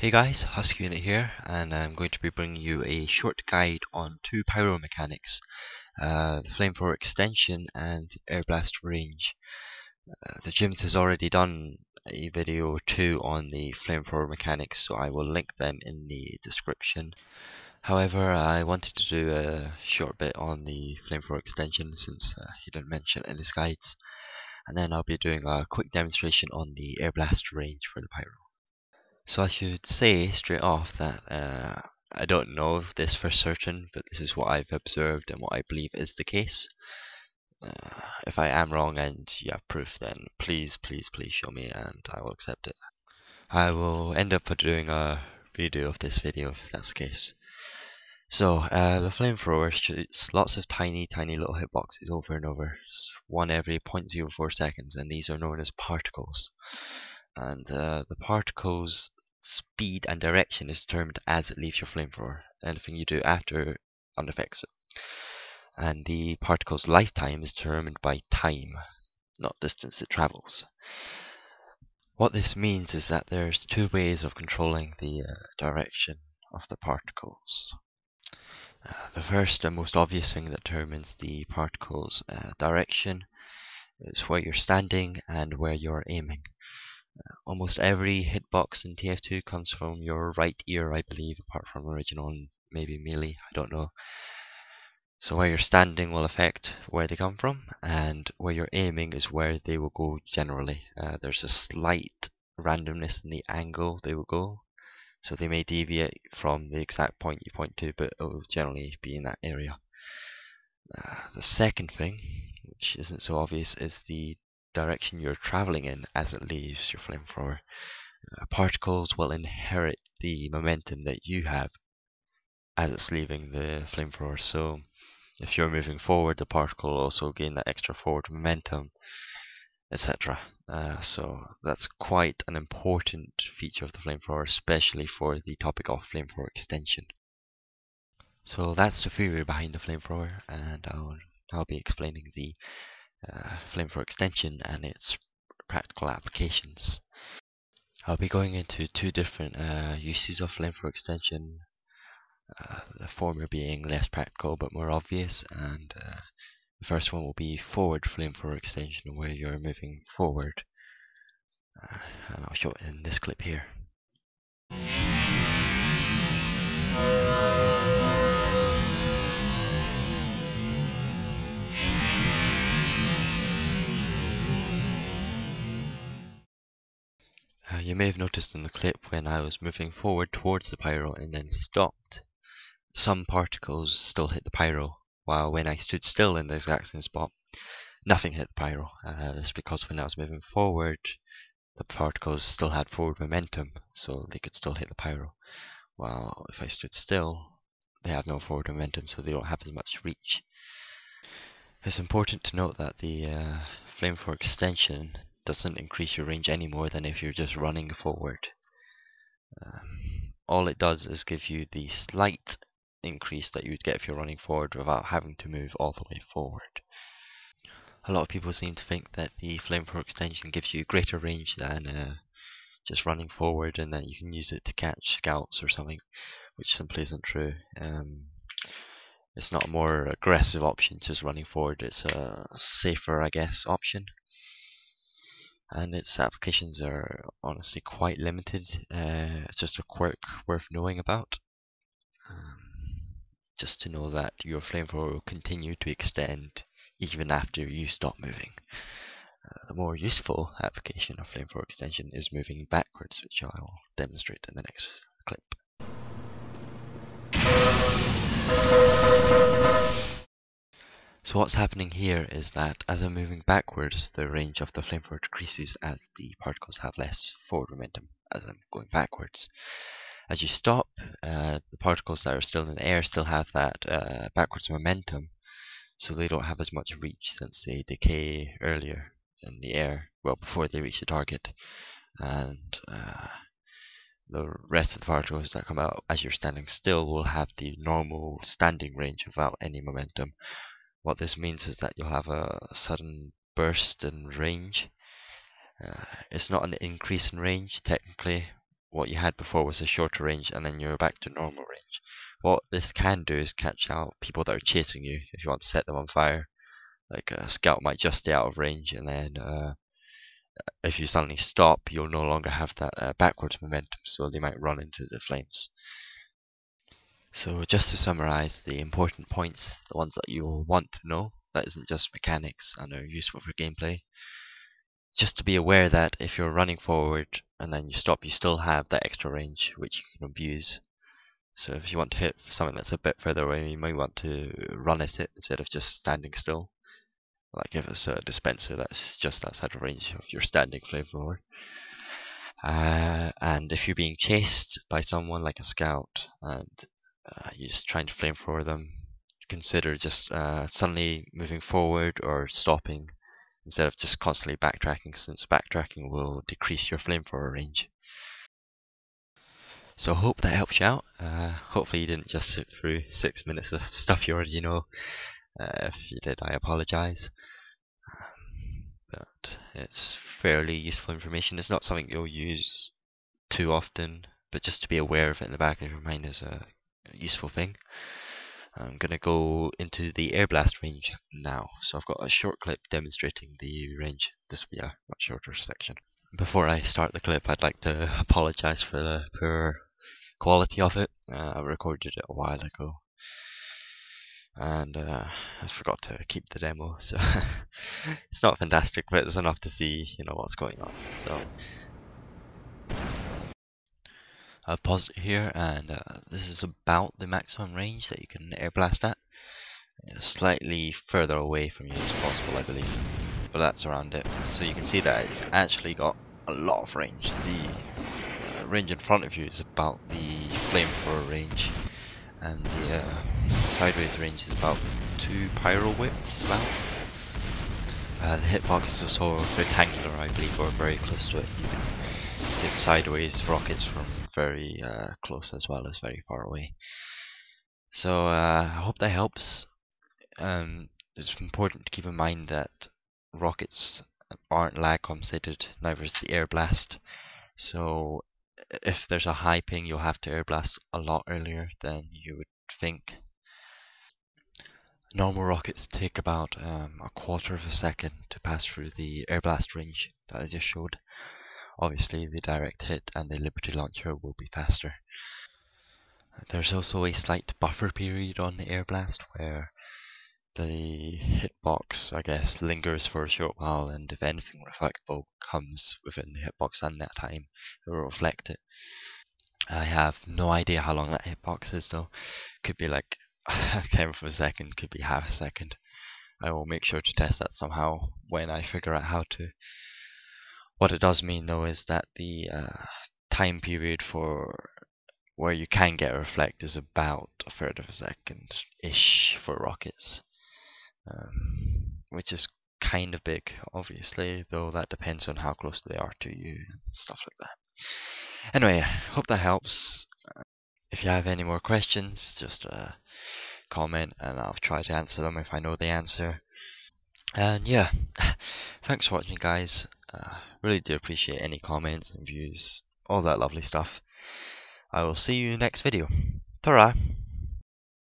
Hey guys, HuskyUnit here, and I'm going to be bringing you a short guide on two pyro mechanics, the Flamethrower extension and the Airblast range. The Gyms has already done a video or two on the Flamethrower mechanics, so I will link them in the description. However, I wanted to do a short bit on the Flamethrower extension since he didn't mention it in his guides, and then I'll be doing a quick demonstration on the Airblast range for the pyro. So I should say straight off that I don't know this for certain, but this is what I've observed and what I believe is the case. If I am wrong and you have proof, then please show me and I will accept it. I will end up doing a redo of this video if that's the case. So the flamethrower shoots lots of tiny little hitboxes over and over, one every 0.04 seconds, and these are known as particles. And the particles speed and direction is determined as it leaves your flamethrower. Anything you do after unaffects it. And the particle's lifetime is determined by time, not distance it travels. What this means is that there's two ways of controlling the direction of the particles. The first and most obvious thing that determines the particle's direction is where you're standing and where you're aiming. Almost every hitbox in TF2 comes from your right ear, I believe, apart from original and maybe melee, I don't know. So where you're standing will affect where they come from, and where you're aiming is where they will go generally. There's a slight randomness in the angle they will go, so they may deviate from the exact point you point to, but it will generally be in that area. The second thing, which isn't so obvious, is the direction you're traveling in as it leaves your flamethrower. Particles will inherit the momentum that you have as it's leaving the flamethrower. So if you're moving forward, the particle will also gain that extra forward momentum, etc. So that's quite an important feature of the flamethrower, especially for the topic of flamethrower extension. So that's the theory behind the flamethrower, and I'll be explaining the flamethrower extension and its practical applications. I'll be going into two different uses of flamethrower extension, the former being less practical but more obvious, and the first one will be forward flamethrower extension, where you're moving forward, and I'll show it in this clip here. You may have noticed in the clip when I was moving forward towards the pyro and then stopped, some particles still hit the pyro, while when I stood still in the exact same spot, nothing hit the pyro. That's because when I was moving forward, the particles still had forward momentum, so they could still hit the pyro. While if I stood still, they have no forward momentum, so they don't have as much reach. It's important to note that the flamethrower extension doesn't increase your range any more than if you're just running forward. All it does is give you the slight increase that you would get if you're running forward without having to move all the way forward. A lot of people seem to think that the flamethrower extension gives you greater range than just running forward, and that you can use it to catch scouts or something, which simply isn't true. It's not a more aggressive option just running forward, it's a safer, I guess, option. And its applications are honestly quite limited. It's just a quirk worth knowing about. Just to know that your flamethrower will continue to extend even after you stop moving. The more useful application of flamethrower extension is moving backwards, which I will demonstrate in the next clip. So what's happening here is that as I'm moving backwards, the range of the flamethrower decreases as the particles have less forward momentum as I'm going backwards. As you stop, the particles that are still in the air still have that backwards momentum, so they don't have as much reach since they decay earlier in the air, well before they reach the target. And the rest of the particles that come out as you're standing still will have the normal standing range without any momentum. What this means is that you'll have a sudden burst in range. It's not an increase in range technically. what you had before was a shorter range, and then you're back to normal range. What this can do is catch out people that are chasing you if you want to set them on fire. Like a scout might just stay out of range, and then if you suddenly stop, you'll no longer have that backwards momentum, so they might run into the flames. So just to summarize the important points, the ones that you'll want to know, that isn't just mechanics and are useful for gameplay. Just to be aware that if you're running forward and then you stop, you still have that extra range which you can abuse. So if you want to hit something that's a bit further away, you might want to run at it instead of just standing still. Like if it's a dispenser that's just outside of range of your standing flamethrower. And if you're being chased by someone like a scout and you're just trying to flamethrower them, consider just suddenly moving forward or stopping instead of just constantly backtracking, since backtracking will decrease your flamethrower range. So I hope that helps you out. Hopefully you didn't just sit through 6 minutes of stuff you already know. If you did, I apologize. But it's fairly useful information. It's not something you'll use too often, but just to be aware of it in the back of your mind is a useful thing. I'm going to go into the Airblast range now. So I've got a short clip demonstrating the range. This will be a much shorter section. Before I start the clip, I'd like to apologize for the poor quality of it. I recorded it a while ago, and I forgot to keep the demo, so it's not fantastic, but it's enough to see, what's going on. So I'll pause it here, and this is about the maximum range that you can airblast at. Slightly further away from you as possible, I believe, but that's around it. So you can see that it's actually got a lot of range. The range in front of you is about the flamethrower range, and the sideways range is about 2 pyro whips. The hitbox is also rectangular, I believe, or very close to it. You can hit sideways rockets from very close as well as very far away. So I hope that helps. It's important to keep in mind that rockets aren't lag compensated, neither is the Airblast. So if there's a high ping, you'll have to airblast a lot earlier than you would think. Normal rockets take about a quarter of a second to pass through the airblast range that I just showed. Obviously the direct hit and the Liberty launcher will be faster. There's also a slight buffer period on the airblast where the hitbox, I guess, lingers for a short while, and if anything reflectable comes within the hitbox and that time, it will reflect it. I have no idea how long that hitbox is though. Could be like a tenth of a second, could be half a second. I will make sure to test that somehow when I figure out how to. What it does mean though is that the time period for where you can get a reflect is about a third of a second-ish for rockets. Which is kind of big, obviously, though that depends on how close they are to you and stuff like that. Anyway, hope that helps. If you have any more questions, just comment and I'll try to answer them if I know the answer. And yeah, thanks for watching, guys. Really do appreciate any comments and views, all that lovely stuff. I will see you next video. Ta-ra!